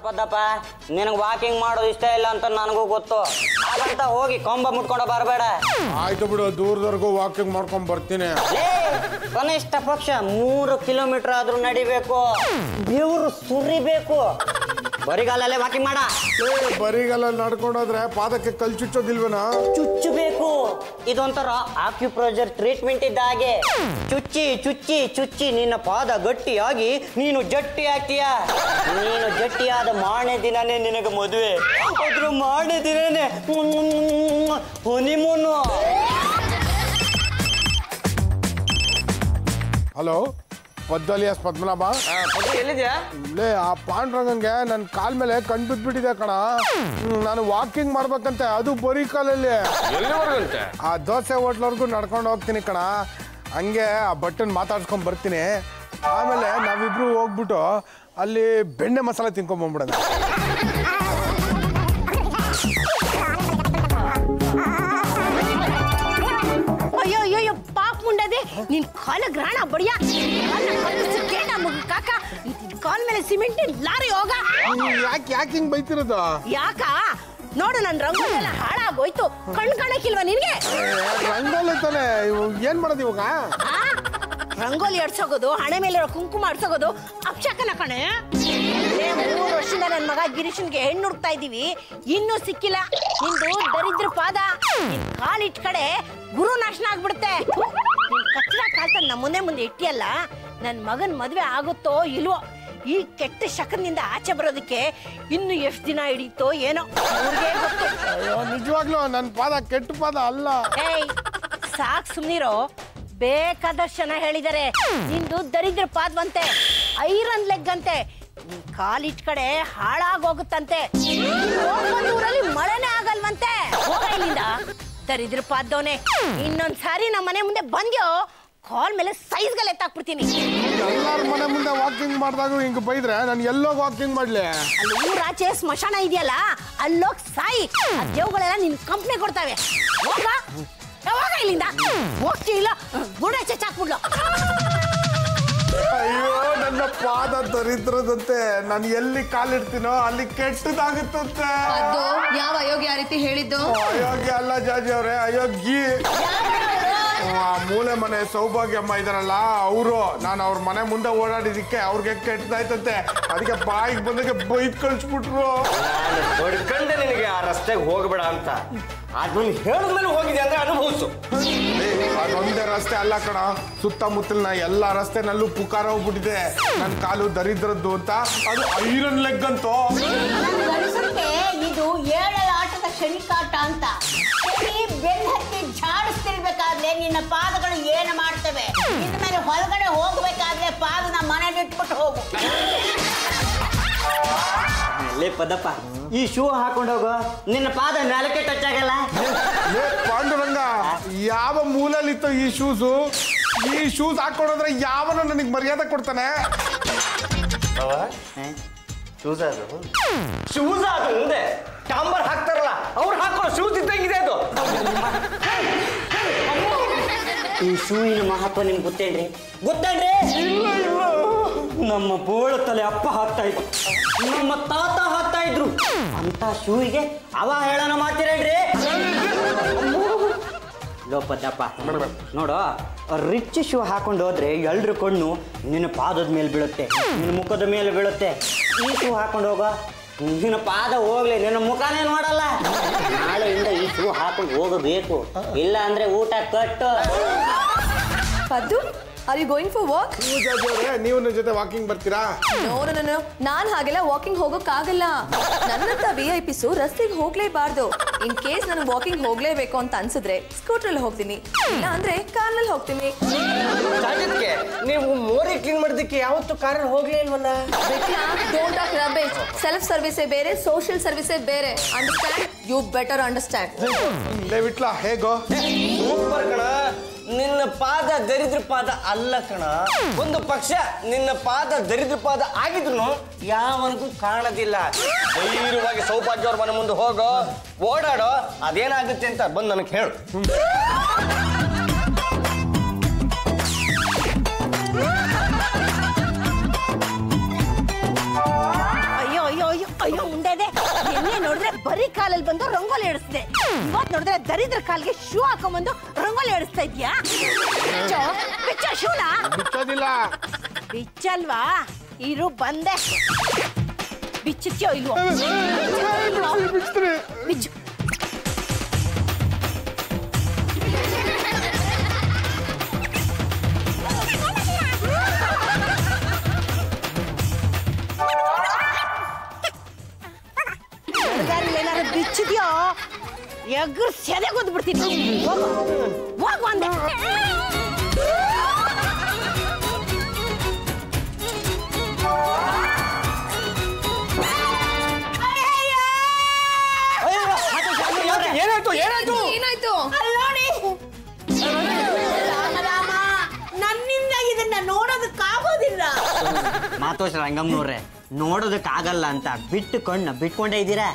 ನೋಡ್ಪದ್ದಪ್ಪ, ನಿನಗೆ ವಾಕಿಂಗ್ ಮಾಡೋದು ಇಷ್ಟ ಇಲ್ಲ ಅಂತ ನನಗೂ ಗೊತ್ತು. ಹಾಗಂತ ಹೋಗಿ ಕೊಂಬ ಮುಟ್ಕೊಂಡು ಬರಬೇಡ. ಆಯ್ತು ಬಿಡು, ದೂರದವರೆಗೂ ವಾಕಿಂಗ್ ಮಾಡ್ಕೊಂಡ್ ಬರ್ತೀನಿ. ಕನಿಷ್ಠ ಪಕ್ಷ 3 ಕಿಲೋಮೀಟರ್ ಆದ್ರೂ ನಡಿಬೇಕು, ಬೆವರು ಸುರಿಬೇಕು. ಬರಿಗಾಲಲ್ಲೇ ವಾಕಿಂಗ್ ಮಾಡ. ಬರಿಗಾಲ ನಡ್ಕೊಂಡೋದ್ರೆ ಪಾದಕ್ಕೆ ಕಲ್ ಚುಚ್ಚೋದಿಲ್ವನ? ಚುಚ್ಚಬೇಕು. ಇದೊಂಥರ ಆಕ್ಯುಪ್ರೆಷರ್ ಟ್ರೀಟ್ಮೆಂಟ್ ಇದ್ದ ಹಾಗೆ. ಚುಚ್ಚಿ ಚುಚ್ಚಿ ಚುಚ್ಚಿ ನಿನ್ನ ಪಾದ ಗಟ್ಟಿಯಾಗಿ ನೀನು ಜಟ್ಟಿ ಆಗ್ತೀಯ. ನೀನು ಜಟ್ಟಿಯಾದ ಮಾರನೇ ದಿನನೇ ನಿನಗೆ ಮದುವೆ, ಅದ್ರ ಮಾರನೇ ದಿನನೇ ಹನಿಮೂನು. ಹಲೋ, ಪದ್ದಲಿಯಾಸ್ ಪದ್ಮನಾಭ. ಎಲ್ಲಿದ್ಯಾ? ಲೇ, ಆ ಪಾಂಡ್ರಂಗಂಗೆ ನನ್ನ ಕಾಲ್ ಮೇಲೆ ಕಣ್ ಬಿದ್ಬಿಟ್ಟಿದೆ ಕಣ. ನಾನು ವಾಕಿಂಗ್ ಮಾಡ್ಬೇಕಂತೆ, ಅದು ಬರೀ ಕಾಲಲ್ಲಿ. ಆ ದೋಸೆ ಹೋಟ್ಲವರೆಗೂ ನಡ್ಕೊಂಡು ಹೋಗ್ತೀನಿ ಕಣ. ಹಂಗೆ ಆ ಬಟ್ಟನ್ ಮಾತಾಡ್ಸ್ಕೊಂಡ್ ಬರ್ತೀನಿ. ಆಮೇಲೆ ನಾವಿಬ್ರು ಹೋಗ್ಬಿಟ್ಟು ಅಲ್ಲಿ ಬೆಣ್ಣೆ ಮಸಾಲೆ ತಿನ್ಕೊಂಡ್ಬಂದ್ಬಿಡೋಣ. ಅಯ್ಯೋ ಅಯ್ಯೋ ಪಾಪ್ ಮುಂಡದೆ, ನಿನ್ ಕಾಲ ಗ್ರಾಣ ಬಡಿಯ ಕಾಕ, ಕಾಲ್ ಮೇಲೆ ಸಿಮೆಂಟ್ ಲಾರಿ ಹೋಗ. ಯಾಕೆ ಹಿಂಗ್ ಬೈತಿರೋದು? ಯಾಕ ನೋಡು, ನನ್ ರಂಗೋಲಿ ಎಲ್ಲ ಹಾಳಾಗೋಯ್ತು. ಕಣ್ ಕಾಣಕ್ಕಿಲ್ವಾ ನಿನ್ಗೆ? ರಂಗೋಲಿ ತಾನೆ, ಏನ್ ಮಾಡೋದು ಇವಾಗ? ರಂಗೋಲಿ ಅಡ್ಸೋಗೋದು, ಹಣೆ ಮೇಲೆ ಕುಂಕುಮ ಅಡ್ಸೋಗೋದು ಅಪ್ಶಕನ ಕಣೆ. 3 ವರ್ಷದಿಂದ ನನ್ ಮಗ ಗಿರೀಶನ್ಗೆ ಹೆಣ್ಣು ಹುಡುಕ್ತಾ ಇದೀವಿ, ಇನ್ನೂ ಸಿಕ್ಕಿಲ್ಲ. ನಿಂದು ದರಿದ್ರ ಪಾದ, ನಿನ್ ಕಾಲಿಟ್ ಕಡೆ ಗುರು ನಾಶನ ಆಗ್ಬಿಡುತ್ತೆ. ನಿನ್ ಕಚ್ಚಡ ಕಾಲ್ತ ನಮ್ಮ ಮುಂದೆ ಇಟ್ಟಿಯಲ್ಲ, ನನ್ ಮಗನ್ ಮದ್ವೆ ಆಗುತ್ತೋ ಇಲ್ವೋ. ಈ ಕೆಟ್ಟ ಶಕನಿಂದ ಆಚೆ ಬರೋದಕ್ಕೆ ಇನ್ನು ಎಷ್ಟು ದಿನ ಹಿಡಿತೋ ಏನೋ, ಅವ್ರಿಗೆ ಗೊತ್ತು. ನಿಜವಾಗ್ಲೂ ನನ್ ಪಾದ ಕೆಟ್ಟ ಪಾದ ಅಲ್ಲ. ಏಯ್ ಸಾಕ್ ಸುಮ್ನಿರೋ, ಬೇಕಾದಷ್ಟು ಜನ ಹೇಳಿದ್ದಾರೆ ನಿಂದು ದರಿದ್ರ ಪಾದವಂತೆ, ಐರನ್ ಲೆಗ್ ಅಂತೆ. ಕಾಲಿಟ್ ಕಡೆ ಹಾಳಾಗೋಗುತ್ತಂತೆ. ಊರಲ್ಲಿ ಮಳೆನೇ ಆಗಲ್ವಂತೆ. ಹೋಗ ಇಲ್ಲಿಂದ ದರಿದ್ರ ಪಾದವನೇ. ಇನ್ನೊಂದ್ಸಾರಿ ನಮ್ಮ ಮನೆ ಮುಂದೆ ಬಂದ್ಯೋ, ಕಾಲ್ ಮೇಲೆ ಸೈಜ್ಗಳು ಎತ್ತಾಕ್ಬಿಡ್ತೀನಿ. ಎಲ್ಲಾರ ಮನೆ ಮುಂದೆ ವಾಕಿಂಗ್ ಮಾಡಿದಾಗ ಹಿಂಗ್ ಬೈದ್ರೆ ನಾನು ಎಲ್ಲೋಗಿ ವಾಕಿಂಗ್ ಮಾಡ್ಲಿ? ಅಲ್ಲಿ ಊರಾಚೆ ಸ್ಮಶಾನ ಇದೆಯಲ್ಲ, ಅಲ್ಲೋಗ್ ಸಾಯಿ. ಆ ದೇವುಗಳೆಲ್ಲ ನಿನ್ ಕಂಪ್ನಿ ಕೊಡ್ತಾವೆ. ಹೋಗ ಹೋಗ ಇಲ್ಲಿಂದ. ಹೋಗ್ತಿಲ್ಲ ಗುಡ ಚೆಚ್ಚಾಕ್ಬಿಡ್ಲು. ಅಯ್ಯೋ, ನನ್ನ ಪಾದ ದರಿದ್ರದಂತೆ. ನಾನು ಎಲ್ಲಿ ಕಾಲಿಡ್ತೀನೋ ಅಲ್ಲಿ ಕೆಟ್ಟದಾಗುತ್ತಂತೆ. ಯಾವ ಅಯೋಗ್ಯ ರೀತಿ ಹೇಳಿದ್ದು? ಅಯೋಗ್ಯ ಅಲ್ಲ ಜಾಜಿ ಅವ್ರೆ, ಅಯೋಗ್ಯಿ. ಮೂಲೆ ಮನೆ ಸೌಭಾಗ್ಯಮ್ಮ ಇದಾರಲ್ಲ ಅವರು, ನಾನು ಅವ್ರ ಮನೆ ಮುಂದೆ ಓಡಾಡಿದಕ್ಕೆ ಅವ್ರಿಗೆ ಕೆಟ್ಟದಾಯ್ತಂತೆ. ಅದಕ್ಕೆ ಬಾಯಿಗೆ ಬಂದಾಗ ಬೈದ್ ಕಳ್ಸ್ಬಿಟ್ರು. ಹೊಡ್ಕಂಡೆ ನಿನಗೆ ಆ ರಸ್ತೆಗೆ ಹೋಗ್ಬೇಡ ಅಂತ. ಅದನ್ನ ಹೇಳಿದ್ಮೇಲೆ ಹೋಗಿದೆ ಅಂದ್ರೆ ಅನುಭವಿಸು. ಅದೊಂದೇ ರಸ್ತೆ ಅಲ್ಲ ಕಣ, ಸುತ್ತಮುತ್ತಲಿನ ಎಲ್ಲಾ ರಸ್ತೆನಲ್ಲೂ ಪುಕಾರ ಹೋಗ್ಬಿಟ್ಟಿದೆ ನನ್ನ ಕಾಲು ದರಿದ್ರದ್ದು ಅಂತ. ಅದು ಐರನ್ ಲೆಗ್ ಅಂತೋ. ಇದು 7 ಆಟದ ಶನಿಕಾಟ ಅಂತ. ಬೆನ್ನು ಹತ್ತಿ ಝಾಡಿಸ್ತಿರ್ಬೇಕಾದ್ರೆ ನಿನ್ನ ಪಾದಗಳು ಏನು ಮಾಡ್ತವೆ? ಇನ್ಮೇಲೆ ಹೊರಗಡೆ ಹೋಗ್ಬೇಕಾದ್ರೆ ಪಾದನ ಮನೆಗೆ ಇಟ್ಬಿಟ್ಟು ಹೋಗು. ಲೇ ಪದಪ್ಪ, ಈ ಶೂ ಹಾಕೊಂಡು ಹೋಗೋ, ನಿನ್ನ ಪಾದ ನೆಲಕ್ಕೆ ಟಚ್ ಆಗಲ್ಲ. ಪಾಂಡುರಂಗ, ಯಾವ ಮೂಲಲ್ಲಿತ್ತು ಈ ಶೂಸು? ಈ ಶೂಸ್ ಹಾಕೊಂಡ್ರೆ ಯಾವನ ನನಗೆ ಮರ್ಯಾದೆ ಕೊಡ್ತಾನೆ? ಶೂಸ್ ಅದು ಮುಂದೆ ಟಾಂಬರ್ ಹಾಕ್ತಾರಲ್ಲ, ಅವ್ರು ಹಾಕೊಳ್ಳೋ ಶೂಸ್ ಇದ್ದಂಗಿದೆ ಅದು. ಈ ಶೂವಿನ ಮಹತ್ವ ನಿಮ್ಗೆ ಗೊತ್ತೇನ್ರಿ? ನಮ್ಮ ಬೋಳ ತಲೆ ಅಪ್ಪ ಹಾಕ್ತಾ ಇದ್ರು, ನಮ್ಮ ತಾತ ಹಾಕ್ತಾ ಇದ್ರು. ಅಂತ ಶೂವಿಗೆ ಅವ ಹೇಳೋಣ ಮಾತಿರೇನ್ರಿ? ಲೋಪದ್ದಪ್ಪ ನೋಡು, ರಿಚ್ ಶೂ ಹಾಕೊಂಡು ಹೋದ್ರೆ ಎಲ್ರ ಕಣ್ಣು ನಿನ್ನ ಪಾದದ ಮೇಲೆ ಬೀಳುತ್ತೆ, ನಿನ್ನ ಮುಖದ ಮೇಲೆ ಬೀಳುತ್ತೆ. ಈ ಶೂ ಹಾಕೊಂಡು ಹೋಗೋ, ನಿನ್ನ ಪಾದ ಹೋಗ್ಲಿ, ನಿನ್ನ ಮುಖನೇ ನೋಡಲ್ಲ. ನಾಳೆಯಿಂದ ಈ ಶೂ ಹಾಕೊಂಡು ಹೋಗಬೇಕು, ಇಲ್ಲ ಅಂದ್ರೆ ಊಟ ಕಟ್ಟು. Paddu, are you going for walk? ನೀವು ನನ್ನ ಜೊತೆ ವಾಕಿಂಗ್ ಬರ್ತೀರಾ? ನೋ, ನಾನ್ ಹಾಗೆಲ್ಲ ವಾಕಿಂಗ್ ಹೋಗೋಕ್ಕಾಗಲ್ಲ. ನನ್ನಂತ VIP ರಸ್ತೆಗೆ ಹೋಗ್ಲೇಬಾರ್ದು. ಇನ್ ಕೇಸ್ ನನಗೆ ವಾಕಿಂಗ್ ಹೋಗ್ಲೇಬೇಕು ಅಂತ ಅನ್ಸಿದ್ರೆ ಸ್ಕೂಟ್ರಲ್ಲಿ ಹೋಗ್ತೀನಿ, ಇಲ್ಲ ಅಂದ್ರೆ ಕಾರ್ನಲ್ಲಿ ಹೋಗ್ತೀನಿ. ನೀವು ಮೋರಿ ಕ್ಲೀನ್ ಮಾಡೋದಕ್ಕೆ ಯಾವತ್ತು ಕಾರಲ್ಲಿ ಹೋಗ್ಲೇ ಇಲ್ವಲ್ಲ? Don't talk rubbish. ಸೆಲ್ಫ್ ಸರ್ವಿಸೇ ಬೇರೆ, ಸೋಷಿಯಲ್ ಸರ್ವಿಸೇ ಬೇರೆ. ಅಂಡರ್ಸ್ಟ್ಯಾಂಡ್? You better understand. ವಿಟ್ಲಾ ಹೇಗೋ? ಸೂಪರ್ ಕಣ. ನಿನ್ನ ಪಾದ ದರಿದ್ರ ಪಾದ ಅಲ್ಲ ಕಣ. ಒಂದು ಪಕ್ಷ ನಿನ್ನ ಪಾದ ದರಿದ್ರ ಪಾದ ಆಗಿದ್ರು ಯಾವನಿಗೂ ಕಾಣೋದಿಲ್ಲ. ಧೈರ್ಯವಾಗಿ ಸೌಭಾಗ್ಯ ಅವ್ರ ಮನೆ ಮುಂದೆ ಹೋಗೋ, ಓಡಾಡೋ, ಅದೇನಾಗುತ್ತೆ ಅಂತ ಬಂದು ನನಗೆ ಹೇಳು. ಅಯ್ಯೋ ಅಯ್ಯೋ ಅಯ್ಯೋ, ನೋಡಿದ್ರೆ ಬರೀ ಕಾಲಲ್ಲಿ ಬಂದು ರಂಗೋಲಿ ಎಡಿಸ್ದೆ. ಇವತ್ತು ನೋಡಿದ್ರೆ ದರಿದ್ರ ಕಾಲ್ಗೆ ಶೂ ಹಾಕೊಂಡ್ಬಂದು ರಂಗೋಲಿ ಎಡಿಸ್ತಾ ಇದ್ಯಾ? ಬಿಚ್ಚ ಶೂನ. ಬಿಚ್ಚೋದಿಲ್ಲ. ಬಿಚ್ಚಲ್ವಾ? ಇರು ಬಂದೆ. ಬಿಚ್ಚುತ್ತೀಯೋ ಇಲ್ವೋ? ಬಿಚ್ಚು. ಏನಾದ್ರು ಬಿಚ್ಚಿದ್ಯೋ ಎಗ್ರು ಸೆದೆ ಗೊತ್ತು ಬಿಡ್ತೀನಿ. ಹೋಗು ಅಂದೆ. ಏನಾಯ್ತು ಏನಾಯ್ತು ಏನಾಯ್ತು? ನೋಡಿ ರಾಮ, ನನ್ನಿಂದ ಇದನ್ನ ನೋಡೋದಕ್ಕಾಗೋದಿಲ್ಲ. ಮಾತೋಷ ರಂಗಮ್ಮನವ್ರೆ, ನೋಡೋದಕ್ಕಾಗಲ್ಲ ಅಂತ ಬಿಟ್ಕೊಂಡೇ ಇದ್ದೀರಾ?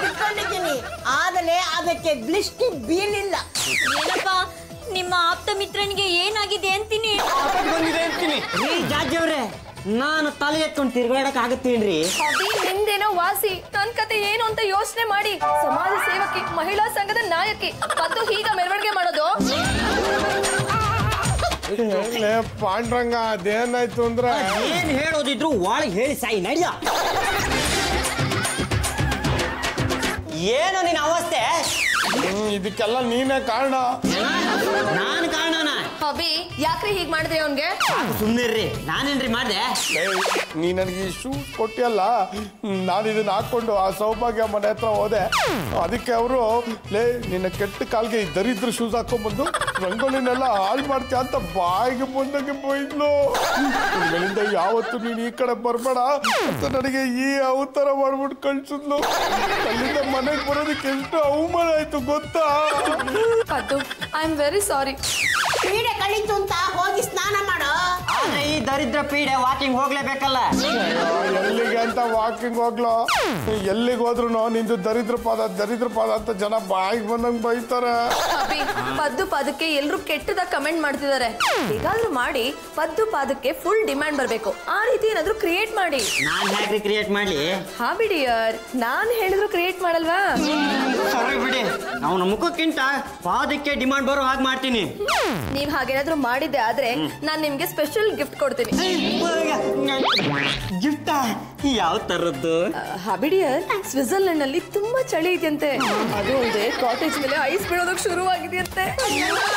ಬಿಟ್ಕೊಂಡಿದ್ದೀನಿ, ಆದರೆ ಅದಕ್ಕೆ ದೃಷ್ಟಿ ಬೀಳಿಲ್ಲ. ಏನಪ್ಪ ನಿಮ್ಮ ಆಪ್ತ ಮಿತ್ರನಿಗೆ ಏನಾಗಿದೆ ಅಂತೀನಿ? ಬಂದಿದೆ ಅಂತೀನಿ. ಜಾಜಿ ಅವ್ರೆ, ನಾನು ತಲೆ ಎತ್ಕೊಂಡು ತಿರ್ಗಾಡಕ್ ಆಗತ್ತೇನ್ರಿ? ಅಭಿ ನಿಮ್ದೇನೋ ವಾಸಿ, ನನ್ ಕತೆ ಏನು ಅಂತ ಯೋಚನೆ ಮಾಡಿ. ಸಮಾಜ ಸೇವಕಿ, ಮಹಿಳಾ ಸಂಘದ ನಾಯಕಿ, ಪದ್ದು ಹೀಗ ಮೆರವಣಿಗೆ ಮಾಡೋದು? ಪಾಂಡ್ರಂಗ ಅದೇನಾಯ್ತು ಅಂದ್ರೆ ಏನ್ ಹೇಳೋದಿದ್ರು ಒಳಗೆ ಹೇಳಿ ಸಾಯಿ ನಡಿಯ. ಏನು ನಿನ್ನ ಅವಸ್ಥೆ? ಇದಕ್ಕೆಲ್ಲ ನೀನೇ ಕಾರಣ. ನಾನು ಕಾರಣನ? ಅಭಿ ಯಾಕ್ರಿ ಹೀಗ್ ಮಾಡಿದ್ರಿ ಅವನ್ಗೆ? ಸುಮ್ಮನಿರ್ರಿ, ನಾನೇನ್ರಿ ಮಾಡ್ದೆ? ನೀ ನನಗೆ ಈ ಶೂ ಕೊಟ್ಟಿಯಲ್ಲ, ನಾನು ಇದನ್ನ ಹಾಕೊಂಡು ಆ ಸೌಭಾಗ್ಯ ಮನೆ ಹತ್ರ ಹೋದೆ. ಅದಕ್ಕೆ ಅವರು ನಿನ್ನ ಕೆಟ್ಟ ಕಾಲ್ಗೆ ಈ ದರಿದ್ರ ಶೂಸ್ ಹಾಕೊಂಡ್ಬಂದು ರಂಗೋಲಿನೆಲ್ಲ ಹಾಳು ಮಾಡ್ತೀಯ ಅಂತ ಬಾಯಿಗೆ ಬಂದಂಗೆ ಬೈದ್ಲು. ಇಲ್ಲಿಂದ ಯಾವತ್ತು ನೀನು ಈ ಕಡೆ ಬರ್ಬೇಡ ಅಂತ ನನಗೆ ಈ ಅವತಾರ ಮಾಡ್ಬಿಟ್ಟು ಕಳ್ಸಿದ್ಲು. ಅಲ್ಲಿಂದ ಮನೆಗೆ ಬರೋದಕ್ಕೆ ಎಷ್ಟು ಅವಮಾನ ಆಯ್ತು ಗೊತ್ತಾ? Paddu, I am very sorry. ಪೀಡೆ ಕಳೀತು ಅಂತ ಹೋಗಿ ಸ್ನಾನ ಮಾಡೋ. ಆದ್ರೆ ಈ ದರಿದ್ರ ಪೀಡೆ ವಾಕಿಂಗ್ ಹೋಗ್ಲೇಬೇಕಲ್ಲ. ಎಲ್ಲಿಗೆ ಅಂತ ವಾಕಿಂಗ್ ಹೋಗ್ಲೋ? ಎಲ್ಲಿಗೆ ಹೋದ್ರು ನಿಂದು ದರಿದ್ರ ಪಾದ ಅಂತ ಜನ ಬಾಯಿಗೆ ಬಂದಂಗೆ ಬೈತಾರೆ. ಅಭಿ, ಪದ್ದು ಪಾದಕ್ಕೆ ಎಲ್ರು ಕೆಟ್ಟದಾಗ ಕಮೆಂಟ್ ಮಾಡ್ತಿದ್ದಾರೆ. ಹೇಗಾದ್ರೂ ಮಾಡಿ ಪದ್ದು ಪಾದಕ್ಕೆ ಫುಲ್ ಡಿಮ್ಯಾಂಡ್ ಬರ್ಬೇಕು. ಆ ರೀತಿ ಏನಾದ್ರೂ ಕ್ರಿಯೇಟ್ ಮಾಡಿ. ನಾನ್ ಹೇಗೆ ಕ್ರಿಯೇಟ್ ಮಾಡ್ಲಿ? ಹಾ ಬಿಡಿ ಯಾರ್, ನಾನ್ ಹೇಳಿದ್ರು ಕ್ರಿಯೇಟ್ ಮಾಡಲ್ವಾ? ಸರಿ ಬಿಡಿ, ಅವನ ಮುಖಕ್ಕಿಂತ ಪಾದಕ್ಕೆ ಡಿಮಾಂಡ್ ಬರೋ ಹಾಗೆ ಮಾಡ್ತೀನಿ. ನೀವ್ ಹಾಗೇನಾದ್ರೂ ಮಾಡಿದ್ದೆ ಆದ್ರೆ ನಾನ್ ನಿಮ್ಗೆ ಸ್ಪೆಷಲ್ ಗಿಫ್ಟ್ ಕೊಡ್ತೀನಿ. ಗಿಫ್ಟಾ? ಯಾವ ತರದ್ದು? ಹಾಬಿಡಿಯರ್, ಸ್ವಿಟ್ಜರ್ಲೆಂಡ್ ನಲ್ಲಿ ತುಂಬಾ ಚಳಿ ಇದೆಯಂತೆ. ಅದು ಅಲ್ಲದೆ ಕಾಟೇಜ್ ಮೇಲೆ ಐಸ್ ಬೀಳೋದಕ್ಕೆ ಶುರುವಾಗಿದೆಯಂತೆ.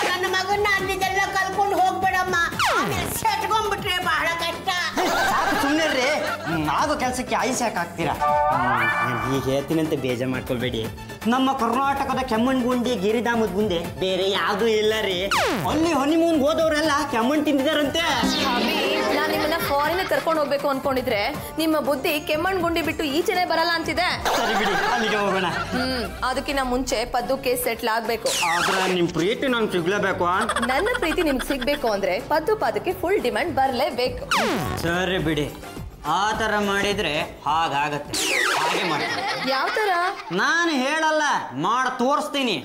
ನನ್ನ ಮಗನ್ನ ಅಲ್ಲಿದೆಲ್ಲ ಕಲ್ಕೊಂಡು ಹೋಗ್ಬೇಡಮ್ಮ, ಆಮೇಲೆ ಸೆಟ್ಕೊಂಡ್ಬಿಟ್ರೆ ಬಹಳ ಕಷ್ಟ. ಸಾಕು ಸುಮ್ಮನೆ ಆಗೋ ಕೆಲಸಕ್ಕೆ ಐಸ್ ಯಾಕೆ ಹಾಕ್ತೀರಾ? ಈಗ ಹೇಳ್ತೀನಿ ಅಂತ ಬೇಜಾರು ಮಾಡ್ಕೊಳ್ಬೇಡಿ. ನಮ್ಮ ಕರ್ನಾಟಕದ ಕೆಮ್ಮಣ್ಗುಂಡಿ ಗಿರಿಧಾಮದ ಮುಂದೆ ಬೇರೆ ಯಾವ್ದು ಇಲ್ಲ ರೀ. ಅಲ್ಲಿ ಹನಿಮೂನ್ ಹೋದವರೆಲ್ಲ ಕೆಮ್ಮಣ್ ತಿಂದಿದಾರಂತೆ. ನಾನ್ ನಿಮ್ಮನ್ನ ಫಾರಿನ್ ಕರ್ಕೊಂಡು ಹೋಗ್ಬೇಕು ಅನ್ಕೊಂಡಿದ್ರೆ ನಿಮ್ಮ ಬುದ್ಧಿ ಕೆಮ್ಮಣ್ ಗುಂಡಿ ಬಿಟ್ಟು ಈಚೆನೆ ಬರಲ್ಲ ಅಂತಿದೆ. ಸರಿ ಬಿಡಿ, ಅಲ್ಲಿಗೆ ಹೋಗೋಣ. ಅದಕ್ಕಿಂತ ಮುಂಚೆ ಪದ್ದು ಕೇಸ್ ಸೆಟ್ಲ್ ಆಗ್ಬೇಕು. ಆದ್ರೆ ನಿಮ್ ಪ್ರೀತಿ ನಂಗೆ ಸಿಗ್ಲೇಬೇಕು. ನನ್ನ ಪ್ರೀತಿ ನಿಮ್ಗೆ ಸಿಗ್ಬೇಕು ಅಂದ್ರೆ ಪದ್ದು ಪಾದಕ್ಕೆ ಫುಲ್ ಡಿಮ್ಯಾಂಡ್ ಬರ್ಲೇಬೇಕು. ಸರಿ ಬಿಡಿ, ಆ ತರ ಮಾಡಿದ್ರೆ ಹಾಗಾಗತ್ತೆ. ಹಾಗೆ ಮಾಡಿ. ಯಾವ ತರ? ನಾನು ಹೇಳಲ್ಲ, ಮಾಡಿ ತೋರಿಸ್ತೀನಿ.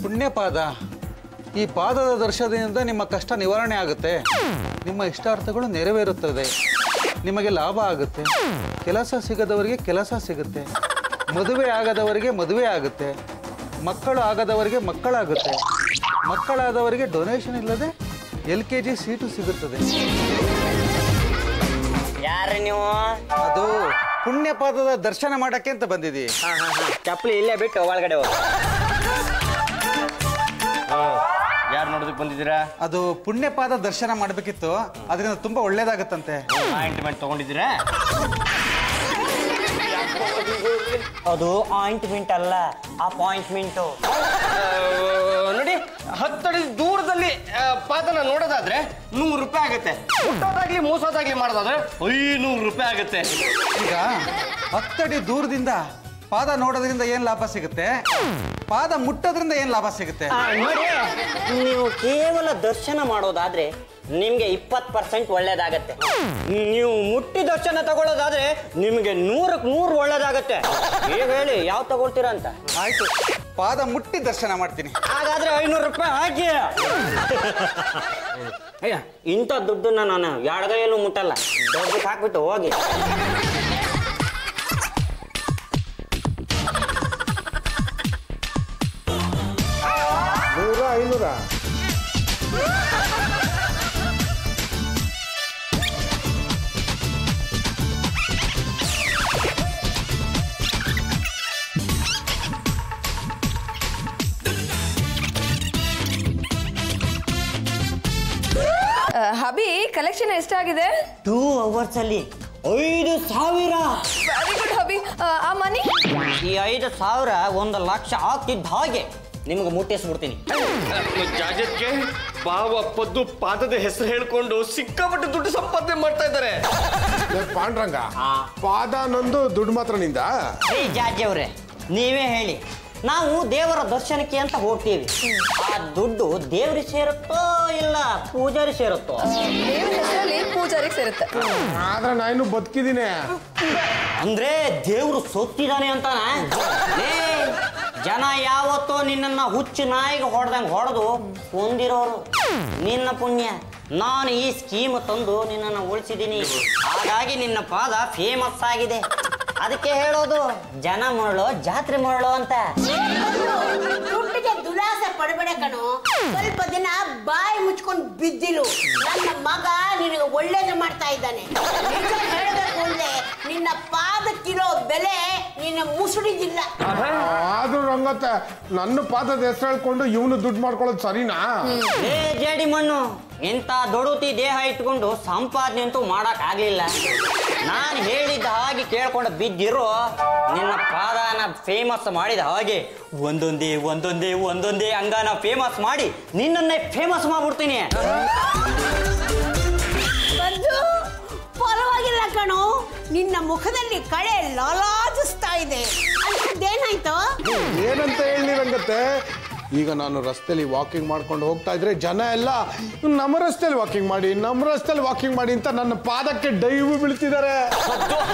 ಪುಣ್ಯಪಾದ, ಈ ಪಾದದ ದರ್ಶನದಿಂದ ನಿಮ್ಮ ಕಷ್ಟ ನಿವಾರಣೆ ಆಗುತ್ತೆ. ನಿಮ್ಮ ಇಷ್ಟಾರ್ಥಗಳು ನೆರವೇರುತ್ತದೆ. ನಿಮಗೆ ಲಾಭ ಆಗುತ್ತೆ. ಕೆಲಸ ಸಿಗದವರಿಗೆ ಕೆಲಸ ಸಿಗುತ್ತೆ. ಮದುವೆ ಆಗದವರಿಗೆ ಮದುವೆ ಆಗುತ್ತೆ. ಮಕ್ಕಳು ಆಗದವರಿಗೆ ಮಕ್ಕಳಾಗುತ್ತೆ. ಮಕ್ಕಳಾದವರಿಗೆ ಡೊನೇಷನ್ ಇಲ್ಲದೆ LKG ಸೀಟು ಸಿಗುತ್ತದೆ. ಯಾರು ನೀವು? ಅದು ಪುಣ್ಯಪಾದದ ದರ್ಶನ ಮಾಡಕ್ಕೆ ಅಂತ ಬಂದಿದ್ದೀವಿ. ಚಪ್ಪಲಿ ಇಲ್ಲೇ ಬಿಟ್ಟು ಒಳಗಡೆ ಹೋಗಿ. ಯಾರು ನೋಡೋದಕ್ಕೆ ಬಂದಿದ್ದೀರಾ? ಅದು ಪುಣ್ಯಪಾದ ದರ್ಶನ ಮಾಡಬೇಕಿತ್ತು. ಅದರಿಂದ ತುಂಬಾ ಒಳ್ಳೇದಾಗತ್ತಂತೆ. ಆಯಿಂಟ್ಮೆಂಟ್ ತಗೊಂಡಿದ್ದೀರಾ? ಅದು ಆಯಿಂಟ್ಮೆಂಟ್ ಅಲ್ಲ, ಅಪಾಯಿಂಟ್ಮೆಂಟ್. ನೋಡಿ, 10 ಅಡಿ ದೂರದಲ್ಲಿ ಪಾದನ ನೋಡೋದಾದ್ರೆ 100 ರೂಪಾಯಿ ಆಗುತ್ತೆ. ಮುಟ್ಟೋದಾಗ್ಲಿ ಮೂಸೋದಾಗ್ಲಿ ಮಾಡೋದಾದ್ರೆ 500 ರೂಪಾಯಿ ಆಗುತ್ತೆ. ಈಗ 10 ಅಡಿ ದೂರದಿಂದ ಪಾದ ನೋಡೋದ್ರಿಂದ ಏನ್ ಲಾಭ ಸಿಗುತ್ತೆ? ಪಾದ ಮುಟ್ಟೋದ್ರಿಂದ ಏನ್ ಲಾಭ ಸಿಗುತ್ತೆ? ನೋಡಿ, ನೀವು ಕೇವಲ ದರ್ಶನ ಮಾಡೋದಾದ್ರೆ ನಿಮ್ಗೆ 20% ಒಳ್ಳೇದಾಗತ್ತೆ. ನೀವು ಮುಟ್ಟಿ ದರ್ಶನ ತಗೊಳ್ಳೋದಾದ್ರೆ ನಿಮ್ಗೆ 100ಕ್ಕೆ 100 ಒಳ್ಳೇದಾಗತ್ತೆ. ಈಗ ಹೇಳಿ ಯಾವ ತಗೊಳ್ತೀರಾ ಅಂತ. ಆಯ್ತು, ಪಾದ ಮುಟ್ಟಿ ದರ್ಶನ ಮಾಡ್ತೀನಿ. ಹಾಗಾದ್ರೆ 500 ರೂಪಾಯಿ ಹಾಕಿ. ಅಯ್ಯ, ಇಂಥ ದುಡ್ಡನ್ನ ನಾನು ಎಡಗೈಯಲ್ಲೂ ಮುಟ್ಟಲ್ಲ. ದೊಡ್ಡಕ್ಕೆ ಹಾಕ್ಬಿಟ್ಟು ಹೋಗಿ. ಹಬಿ ಕಲೆಕ್ಷನ್ ಎಷ್ಟಾಗಿದೆ? 2 hours ಅಲ್ಲಿ 5,000. Very good hobby. ಆ ಮನಿ? ಈ 5,000 1 ಲಕ್ಷ ಆಗ್ತಿದ್ದ ಹಾಗೆ ನಿಮ್ಗೆ ಮುಟ್ಟಿಸ್ಬಿಡ್ತೀನಿ. ಜಾಜತ್ಗೆ ಬಾವ ಪದ್ದು ಪಾದದ ಹೆಸರು ಹೇಳ್ಕೊಂಡು ಸಿಕ್ಕಾಪಟ್ಟೆ ದುಡ್ಡು ಸಂಪಾದನೆ ಮಾಡ್ತಾ ಇದ್ದಾರೆ. ಪಾಂಡ್ರಂಗ, ಪಾದ ನಂದು ದುಡ್ಡು ಮಾತ್ರ ನಿಂದ? ಏ ಜಾಜಿ ಅವ್ರೆ, ನೀವೇ ಹೇಳಿ. ನಾವು ದೇವರ ದರ್ಶನಕ್ಕೆ ಅಂತ ಹೋಗ್ತೀವಿ. ಆ ದುಡ್ಡು ದೇವ್ರಿಗೆ ಸೇರುತ್ತೋ ಇಲ್ಲ ಪೂಜಾರಿ ಸೇರುತ್ತೋ? ದೇವ್ರ ಹೆಸರಲ್ಲಿ ಪೂಜಾರಿಗೆ ಸೇರುತ್ತೆ. ಆದ್ರೆ ನಾನು ಬದುಕಿದ್ದೀನಿ. ಅಂದ್ರೆ ದೇವ್ರು ಸೊತ್ತಿದ್ದಾನೆ ಅಂತಾನ? ಜನ ಯಾವತ್ತೋ ನಿನ್ನನ್ನ ಹುಚ್ಚು ನಾಯಿಗೆ ಹೊಡೆದಂಗೆ ಹೊಡೆದು ಕೊಂದಿರೋರು. ನಿನ್ನ ಪುಣ್ಯ ನಾನು ಈ ಸ್ಕೀಮ್ ತಂದು ನಿನ್ನನ್ನು ಉಳಿಸಿದ್ದೀನಿ. ಹಾಗಾಗಿ ನಿನ್ನ ಪಾದ ಫೇಮಸ್ ಆಗಿದೆ. ಅದಕ್ಕೆ ಹೇಳೋದು ಜನ ಮರಳು ಜಾತ್ರೆ ಮರಳು ಅಂತ. ದುಡ್ಡಿಗೆ ದುಲಾಸೆ ಪಡಬೇಡ ಕಣು. ಸ್ವಲ್ಪ ದಿನ ಬಾಯಿ ಮುಚ್ಕೊಂಡು ಬಿದ್ದಿರು. ನನ್ನ ಮಗ ನಿನಗೆ ಒಳ್ಳೇದು ಮಾಡ್ತಾ ಇದ್ದಾನೆ. ನಿಜ ಹೇಳಬೇಕು ಅಂದ್ರೆ ನಿನ್ನ ಪಾದಕ್ಕಿರೋ ಬೆಲೆ ನಿನ್ನ ಮುಸುಡಿದಿಲ್ಲ. ಆದ್ರೂ ರಂಗತ್ತೆ, ನನ್ನ ಪಾದದ ಹೆಸರು ಹೇಳ್ಕೊಂಡು ಇವನು ದುಡ್ಡು ಮಾಡ್ಕೊಳ್ಳೋದು ಸರಿನಾ? ಏ ಜೇಡಿ ಮಣ್ಣು, ಇಂಥ ದೊಡುತಿ ದೇಹ ಇಟ್ಕೊಂಡು ಸಂಪಾದನೆ ಅಂತೂ ಮಾಡಕ್ ಆಗ್ಲಿಲ್ಲ. ನಾನು ಹೇಳಿದ ಹಾಗೆ ಕೇಳ್ಕೊಂಡು ಬಿದ್ದಿರೋ ನಿನ್ನ ಪಾದನ ಫೇಮಸ್ ಮಾಡಿದ ಹಾಗೆ ಒಂದೊಂದೇ ಅಂಗಾನ ಫೇಮಸ್ ಮಾಡಿ ನಿನ್ನನ್ನೇ ಫೇಮಸ್ ಮಾಡ್ಬಿಡ್ತೀನಿ. ಪರವಾಗಿಲ್ಲ ಕಣು, ನಿನ್ನ ಮುಖದಲ್ಲಿ ಕಳೆ ಲಾಲಾಜಿಸ್ತಾ ಇದೆ. ಅಂತದ್ದೇನಾಯ್ತು? ಏನಂತ ಹೇಳಿ ರಂಗತ್ತೆ, ಈಗ ನಾನು ರಸ್ತೆಯಲ್ಲಿ ವಾಕಿಂಗ್ ಮಾಡ್ಕೊಂಡು ಹೋಗ್ತಾ ಇದ್ರೆ ಜನ ಎಲ್ಲ ನಮ್ಮ ರಸ್ತೆಯಲ್ಲಿ ವಾಕಿಂಗ್ ಮಾಡಿ ಅಂತ ನನ್ನ ಪಾದಕ್ಕೆ ಡೈವ್ ಬೀಳ್ತಿದ್ದಾರೆ.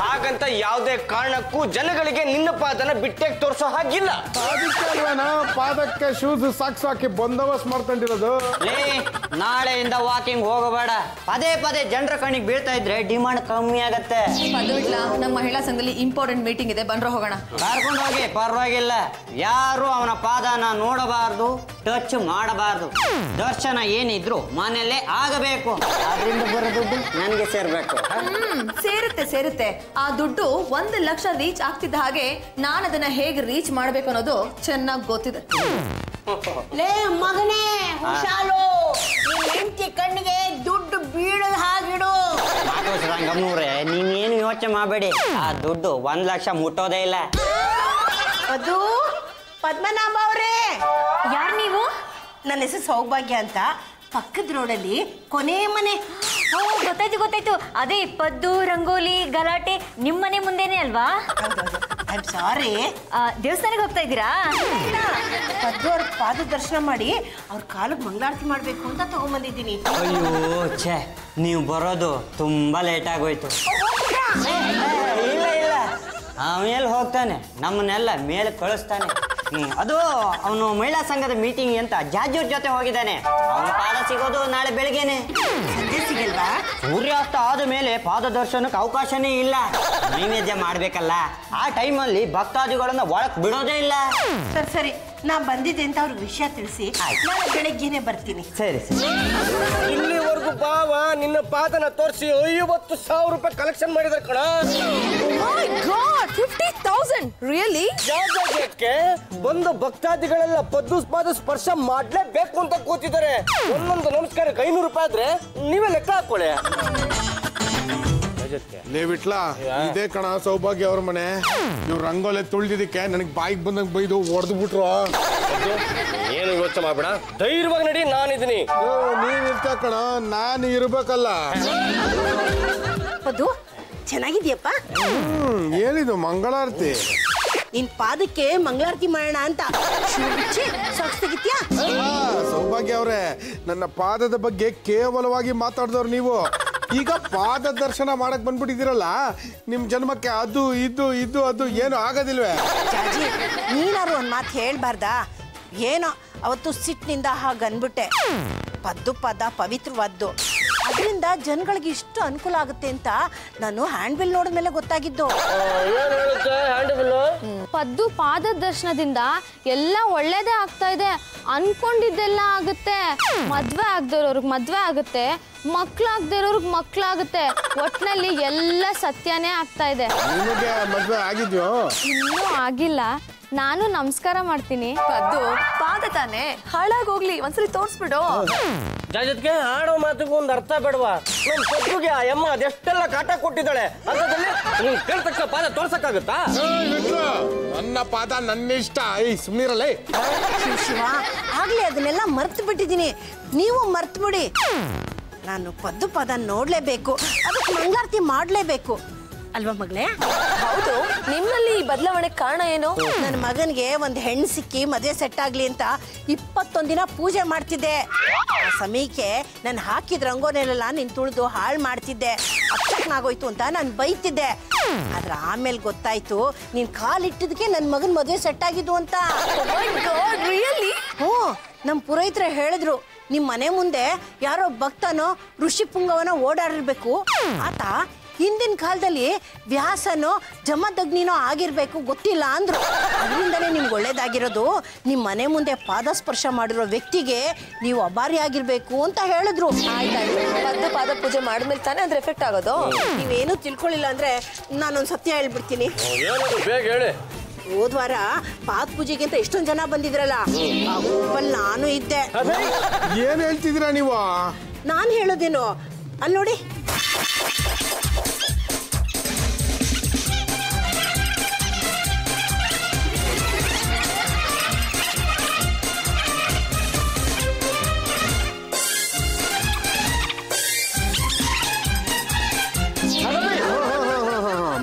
ಹಾಗಂತ ಯಾವುದೇ ಕಾರಣಕ್ಕೂ ಜನಗಳಿಗೆ ನಿನ್ನ ಪಾದನ ಬಿಟ್ಟೆಗೆ ತೋರಿಸೋ ಹಾಗಿಲ್ಲ. ಅದಕ್ಕೆ ಅಲ್ವೇನಾ ಪಾದಕ್ಕೆ ಶೂಸ್ ಸಾಕ್ಸ್ ಹಾಕಿ ಬಂದೋಬಸ್ತ್ ಮಾಡ್ಕೊಂಡಿರೋದು. ನಾಳೆಯಿಂದ ವಾಕಿಂಗ್ ಹೋಗಬೇಡ. ಪದೇ ಜನರ ಕಣ್ಣಿಗೆ ಬೀಳ್ತಾ ಇದ್ರೆ ಡಿಮಾಂಡ್ ಕಮ್ಮಿ ಆಗತ್ತೆ. ನಮ್ಮ ಮಹಿಳಾ ಸಂಘದಲ್ಲಿ ಇಂಪಾರ್ಟೆಂಟ್ ಮೀಟಿಂಗ್ ಇದೆ, ಬಂದ್ರೆ ಹೋಗೋಣ. ಕರ್ಕೊಂಡು ಹೋಗಿ, ಪರವಾಗಿಲ್ಲ. ಯಾರು ಅವನ ಪಾದನ ನೋಡಬಾರ್ದು, ಟಚ್ ಮಾಡಬಾರ್ದು. ದರ್ಶನ ಏನಿದ್ರು ಮನೆಯಲ್ಲೇ ಆಗಬೇಕು. ಅದರಿಂದ ಬರೋ ದುಡ್ಡು ನನಗೆ ಸೇರ್ಬೇಕು. ಸೇರುತ್ತೆ. ಆ ದುಡ್ಡು 1 ಲಕ್ಷ ರೀಚ್ ಆಗ್ತಿದ್ದ ಹಾಗೆ ನಾನು ಅದನ್ನ ಹೇಗೆ ರೀಚ್ ಮಾಡ್ಬೇಕು ಅನ್ನೋದು ಚೆನ್ನಾಗಿ ಗೊತ್ತಿದೆ. ಲೇ ಮಗನೇ, ಹುಷಾರು. ನಿನ್ನ ಹೆಂಡತಿ ಕಣ್ಣಿಗೆ ದುಡ್ಡು ಬೀಳದ ಹಾಗಿಡು. ರಂಗಮ್ಮನವ್ರೆ, ನೀವೇನು ಯೋಚನೆ ಮಾಡಬೇಡಿ. ಆ ದುಡ್ಡು 1 ಲಕ್ಷ ಮುಟ್ಟೋದೇ ಇಲ್ಲ. ಅದು ಪದ್ಮನಾಭ ಅವರೇ. ಯಾರು ನೀವು? ನನ್ನ ಹೆಸರು ಸೌಭಾಗ್ಯ ಅಂತ. ಪಕ್ಕದ ರೋಡಲ್ಲಿ ಕೊನೆ ಮನೆ. ಓ, ಗೊತ್ತಾಯ್ತು. ಅದೇ ಪದ್ದು ರಂಗೋಲಿ ಗಲಾಟೆ ನಿಮ್ಮನೆ ಮುಂದೆನೆ ಅಲ್ವಾ? I am sorry. ದೇವಸ್ಥಾನಕ್ಕೆ ಹೋಗ್ತಾ ಇದ್ದೀರಾ? ಪದ್ದು ಅವ್ರ ಪಾದ ದರ್ಶನ ಮಾಡಿ ಅವ್ರ ಕಾಲಿಗೆ ಮಂಗಳಾರತಿ ಮಾಡ್ಬೇಕು ಅಂತ ತಗೊಂಡ್ಬಂದಿದ್ದೀನಿ. ಅಯ್ಯೋ ಛೇ, ನೀವು ಬರೋದು ತುಂಬಾ ಲೇಟ್ ಆಗೋಯ್ತು. ಇಲ್ಲ, ಆಮೇಲೆ ಹೋಗ್ತಾನೆ, ನಮ್ಮನ್ನೆಲ್ಲ ಮೇಲೆ ಕಳಿಸ್ತಾನೆ. ಅದು ಅವನು ಮಹಿಳಾ ಸಂಘದ ಮೀಟಿಂಗ್ ಅಂತ ಜಾಜಿಯವ್ರ ಜೊತೆ ಹೋಗಿದ್ದಾನೆ. ಅವನ ಪಾದ ಸಿಗೋದು ನಾಳೆ ಬೆಳಿಗ್ಗೆನೆ. ಸದ್ಯ ಸಿಗಲ್ವಾ? ಸೂರ್ಯಾಸ್ತ ಆದ ಮೇಲೆ ಪಾದ ದರ್ಶನಕ್ಕೆ ಅವಕಾಶನೇ ಇಲ್ಲ. ನೈವೇದ್ಯ ಮಾಡ್ಬೇಕಲ್ಲ. ಆ ಟೈಮಲ್ಲಿ ಭಕ್ತಾದಿಗಳನ್ನ ಒಳಕ್ ಬಿಡೋದೇ ಇಲ್ಲ. ಸರಿ, ನಾ ಬಂದಿದ್ದೆ ಅಂತ ಅವ್ರಿಗೆ ವಿಷಯ ತಿಳಿಸಿ ನಾಳೆ ಬೆಳಗ್ಗೆನೆ ಬರ್ತೀನಿ. ಸರಿ. ಇಲ್ಲಿವರೆಗೂ ಬಾವ ನಿನ್ನ ಪಾದನ ತೋರಿಸಿ 50,000 ರೂಪಾಯಿ ಕಲೆಕ್ಷನ್ ಮಾಡಿದಾರೆ ಕಣ. 50,000 ರಿಯಲಿ? ಯಾಕೆ ಬಂದ ಭಕ್ತಾದಿಗಳೆಲ್ಲ ಪದ್ದು ಪಾದ ಸ್ಪರ್ಶ ಮಾಡ್ಲೇಬೇಕು ಅಂತ ಕೂತಿದ್ದಾರೆ. ಒಂದೊಂದು ನಮಸ್ಕಾರಕ್ಕೆ 500 ರೂಪಾಯಿ ಆದ್ರೆ ನೀವೇ ಲೆಕ್ಕ ಹಾಕೊಳ್ಳಿ. ಲೇವಿಟ್ಲಾ, ಇದೇ ಕಣ ಸೌಭಾಗ್ಯ ಅವ್ರ ಮನೆ. ಇವ್ರು ರಂಗೋಲೆ ತುಳಿದಿದ್ದಕ್ಕೆ ನನಗೆ ಬಾಯಿಗೆ ಬಂದಂಗೆ ಬೈದು ಹೊಡೆದು ಬಿಟ್ರು. ಏನು ಯೋಚನೆ ಮಾಡ್ಬೇಡ, ಧೈರ್ಯವಾಗಿ ನಡಿ, ನಾನಿದ್ದೀನಿ. ನೀನ್ ಇರ್ತ ಕಣ, ನಾನು ಇರ್ಬೇಕಲ್ಲ. ಅದು ಚೆನ್ನಾಗಿದ್ಯಪ್ಪ. ಏನಿದು ಮಂಗಳಾರತಿ? ನಿನ್ ಪಾದಕ್ಕೆ ಮಂಗಳಾರತಿ ಮಾಡೋಣ ಅಂತ ತೆಗಿತ್ಯಾ? ಸೌಭಾಗ್ಯ ಅವ್ರೆ, ನನ್ನ ಪಾದದ ಬಗ್ಗೆ ಕೇವಲವಾಗಿ ಮಾತಾಡಿದವ್ರು ನೀವು. ಈಗ ಪಾದ ದರ್ಶನ ಮಾಡಕ್ ಬಂದ್ಬಿಟ್ಟಿದ್ದೀರಲ್ಲ, ನಿಮ್ ಜನ್ಮಕ್ಕೆ ಅದು ಇದು ಏನು ಆಗೋದಿಲ್ವೇ? ಜಾಜಿ, ನೀನಾರು ಒಂದ್ ಮಾತು ಹೇಳ್ಬಾರ್ದಾ? ಏನೋ ಅವತ್ತು ಸಿಟ್ಟಿನಿಂದ ಹಾಗನ್ಬಿಟ್ಟೆ. ಪದ್ದು ಪದ ಪವಿತ್ರವಾದ್ದು. ಅದು ಇದರಿಂದ ಜನಗಳಿಗೆ ಇಷ್ಟು ಅನುಕೂಲ ಆಗುತ್ತೆ ಅಂತ ನಾನು ಹ್ಯಾಂಡ್ ಬಿಲ್ ನೋಡಿದ್ಮೇಲೆ ಗೊತ್ತಾಗಿದ್ದು. ಪದ್ದು ಪಾದ ದರ್ಶನದಿಂದ ಎಲ್ಲ ಒಳ್ಳೇದೇ ಆಗ್ತಾ ಇದೆ. ಅನ್ಕೊಂಡಿದ್ದೆಲ್ಲ ಆಗುತ್ತೆ. ಮದ್ವೆ ಆಗದಿರೋರ್ಗ್ ಮದ್ವೆ ಆಗುತ್ತೆ, ಮಕ್ಳಾಗದೇ ಇರೋರ್ಗ್ ಮಕ್ಳಾಗುತ್ತೆ. ಒಟ್ನಲ್ಲಿ ಎಲ್ಲ ಸತ್ಯನೇ ಆಗ್ತಾ ಇದೆ. ಮದ್ವೆ ಆಗಿದ್ಯೋ? ಇನ್ನೂ ಆಗಿಲ್ಲ. ನಾನು ನಮಸ್ಕಾರ ಮಾಡ್ತೀನಿ. ಪದ್ದು ಪಾದ ತಾನೆ ಹಾಳಾಗೋಗ್ಲಿ, ಒಂದ್ಸಲಿ ತೋರ್ಸ್ಬಿಡು. ಜಾಜತ್ಗೆ ಆಡೋ ಮಾತಿಗೂ ಒಂದು ಅರ್ಥ ಬೇಡವಾ? ನಮ್ ಪದ್ದುಗೆ ಆ ಅಮ್ಮ ಅದೆಷ್ಟೆಲ್ಲ ಕಾಟ ಕೊಟ್ಟಿದ್ದಾಳೆ ಅಂತದಲ್ಲಿ ನೀನ್ ಕೇಳ್ತಕ್ಕ ಪಾದ ತೋರ್ಸಕ್ಕಾಗುತ್ತಾ? ನನ್ನ ಪಾದ ನನ್ನ ಇಷ್ಟ. ಸುಮ್ಮನಿರಲ್ಲ. ಶಿವ ಆಗ್ಲೇ ಅದನ್ನೆಲ್ಲ ಮರ್ತು ಬಿಟ್ಟಿದ್ದೀನಿ. ನೀವು ಮರ್ತು ಬಿಡಿ. ನಾನು ಪದ್ದು ಪಾದ ನೋಡ್ಲೇಬೇಕು, ಅದಕ್ಕೆ ಮಂಗಳಾರತಿ ಮಾಡ್ಲೇಬೇಕು ಅಲ್ವಾ ಮಗಳೇ? ಹೌದು, ನಿಮ್ಮಲ್ಲಿ ಈ ಬದಲಾವಣೆ ಕಾರಣ ಏನು? ನನ್ನ ಮಗನಿಗೆ ಒಂದು ಹೆಣ್ಣು ಸಿಕ್ಕಿ ಮದುವೆ ಸೆಟ್ ಆಗ್ಲಿ ಅಂತ 21 ದಿನ ಪೂಜೆ ಮಾಡ್ತಿದ್ದೆ. ಆ ಸಮಯಕ್ಕೆ ನಾನು ಹಾಕಿದ ರಂಗೋನೆಲ್ಲ ನೀನ್ ತುಳಿದು ಹಾಳು ಮಾಡ್ತಿದ್ದೆ. ಅಕ್ಷಕ್ನಾಗೋಯ್ತು ಅಂತ ನಾನು ಬೈತಿದ್ದೆ. ಆದ್ರೆ ಆಮೇಲೆ ಗೊತ್ತಾಯ್ತು ನೀನ್ ಕಾಲಿಟ್ಟಿದ್ದಕ್ಕೆ ನನ್ನ ಮಗನ ಮದುವೆ ಸೆಟ್ ಆಗಿದ್ದು ಅಂತ. ಹ್ಞೂ, ನಮ್ಮ ಪುರೋಹಿತರೆ ಹೇಳಿದ್ರು, ನಿಮ್ಮ ಮನೆ ಮುಂದೆ ಯಾರೋ ಭಕ್ತನೋ ಋಷಿ ಪುಂಗವನೋ ಓಡಾಡಿರ್ಬೇಕು. ಆತ ಹಿಂದಿನ ಕಾಲದಲ್ಲಿ ವ್ಯಾಸನೋ ಜಮದಗ್ನಿನೋ ಆಗಿರ್ಬೇಕು, ಗೊತ್ತಿಲ್ಲ ಅಂದ್ರು. ಅದರಿಂದನೇ ನಿಮ್ಗೆ ಒಳ್ಳೇದಾಗಿರೋದು. ನಿಮ್ಮ ಮನೆ ಮುಂದೆ ಪಾದ ಸ್ಪರ್ಶ ಮಾಡಿರೋ ವ್ಯಕ್ತಿಗೆ ನೀವು ಅಭಾರಿ ಆಗಿರ್ಬೇಕು ಅಂತ ಹೇಳಿದ್ರು. ಆಯ್ತಾಯ್ತು, ಪದ್ದು ಪಾದ ಪೂಜೆ ಮಾಡಿದ್ಮೇಲೆ ತಾನೇ ಅದ್ರ ಎಫೆಕ್ಟ್ ಆಗೋದು. ನೀವೇನು ತಿಳ್ಕೊಳ್ಳಿಲ್ಲ ಅಂದ್ರೆ ನಾನೊಂದು ಸತ್ಯ ಹೇಳ್ಬಿಡ್ತೀನಿ. ಬೇಗ ಹೇಳಿ. ಹೋದ್ವಾರ ಪಾದ ಪೂಜೆಗೆ ಅಂತ ಎಷ್ಟೊಂದು ಜನ ಬಂದಿದ್ರಲ್ಲ, ಆ ಗುಂಪಲ್ಲಿ ನಾನು ಇದ್ದೆ. ಏನ್ ಹೇಳ್ತಿದ್ದೀರಾ ನೀವು? ನಾನು ಹೇಳೋದೇನು ಅಲ್ಲಿ ನೋಡಿ.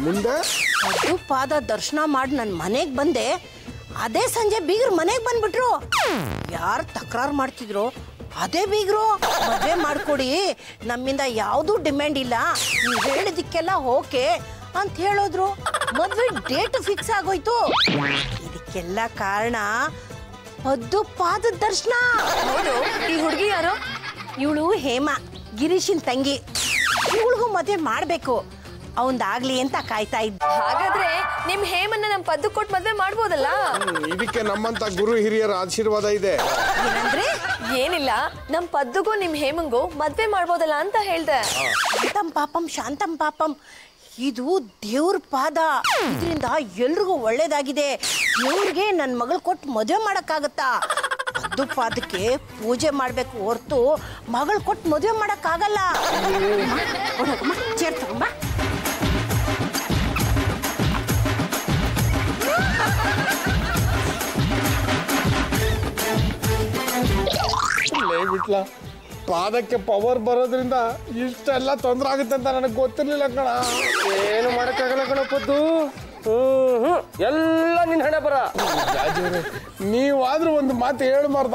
ಮುಂದೆ ಅದು ಪಾದ ದರ್ಶನ ಮಾಡಿ ನನ್ನ ಮನೆಗೆ ಬಂದೆ. ಅದೇ ಸಂಜೆ ಬೀಗರು ಮನೆಗೆ ಬಂದ್ಬಿಟ್ರು. ಯಾರು ತಕರಾರು ಮಾಡ್ತಿದ್ರು ಅದೇ ಬೀಗರು ಮದುವೆ ಮಾಡ್ಕೊಡಿ, ನಮ್ಮಿಂದ ಯಾವುದೂ ಡಿಮ್ಯಾಂಡ್ ಇಲ್ಲ, ನೀವು ಹೇಳಿದಕ್ಕೆಲ್ಲ ಓಕೆ ಅಂತ ಹೇಳಿದ್ರು. ಮದುವೆ ಡೇಟ್ ಫಿಕ್ಸ್ ಆಗೋಯ್ತು. ಇದಕ್ಕೆಲ್ಲ ಕಾರಣ ಪದ್ದು ಪಾದ ದರ್ಶನ. ಹೌದು, ಈ ಹುಡುಗಿ ಯಾರು? ಇವಳು ಹೇಮಾ, ಗಿರೀಶಿನ ತಂಗಿ. ಇವಳಿಗೂ ಮದುವೆ ಮಾಡಬೇಕು, ಅವಂದಾಗ್ಲಿ ಅಂತ ಕಾಯ್ತಾ ಇದ್ದ. ಹಾಗಾದ್ರೆ ನಿಮ್ ಹೇಮನ್ನ ನಮ್ ಪದ್ದು ಕೊಟ್ಟು ಮದ್ವೆ ಮಾಡ್ಬೋದಲ್ಲ? ಇದಕ್ಕೆ ನಮ್ಮಂತ ಗುರು ಹಿರಿಯರ ಆಶೀರ್ವಾದ ಇದೆ. ಏನಂದ್ರೆ? ಏನಿಲ್ಲ, ನಮ್ ಪದ್ದುಗೂ ನಿಮ್ ಹೇಮಂಗೂ ಮದ್ವೆ ಮಾಡ್ಬೋದಲ್ಲ ಅಂತ ಹೇಳ್ದೆ. ಶಾಂತಂ ಪಾಪಂ ಶಾಂತಂ ಪಾಪಂ. ಇದು ದೇವ್ರ ಪಾದ. ಇದರಿಂದ ಎಲ್ರಿಗೂ ಒಳ್ಳೇದಾಗಿದೆ. ದೇವ್ರಿಗೆ ನನ್ನ ಮಗಳು ಕೊಟ್ಟು ಮದುವೆ ಮಾಡಕ್ಕಾಗತ್ತಾ? ಪದ್ದು ಪಾದಕ್ಕೆ ಪೂಜೆ ಮಾಡ್ಬೇಕು ಹೊರ್ತು ಮಗಳು ಕೊಟ್ಟು ಮದುವೆ ಮಾಡಕ್ಕಾಗಲ್ಲ. ಚೇರ್ ತಗೊಂಬ. ಬಿಟ್ಲ ಪಾದಕ್ಕೆ ಪವರ್ ಬರೋದ್ರಿಂದ ಇಷ್ಟೆಲ್ಲ ತೊಂದರೆ ಆಗುತ್ತೆ ಅಂತ ನನಗೆ ಗೊತ್ತಿರ್ಲಿಲ್ಲ ಕಣ. ಏನು ಮಾಡಕ್ಕಾಗಲ್ಲ ಕಣಪ್ಪದ್ದು. ಎಲ್ಲ ನಿನ್ ಹಣೆ ಬರ. ನೀವಾದ್ರೂ ಒಂದು ಮಾತು ಹೇಳ್ಬಾರ್ದ?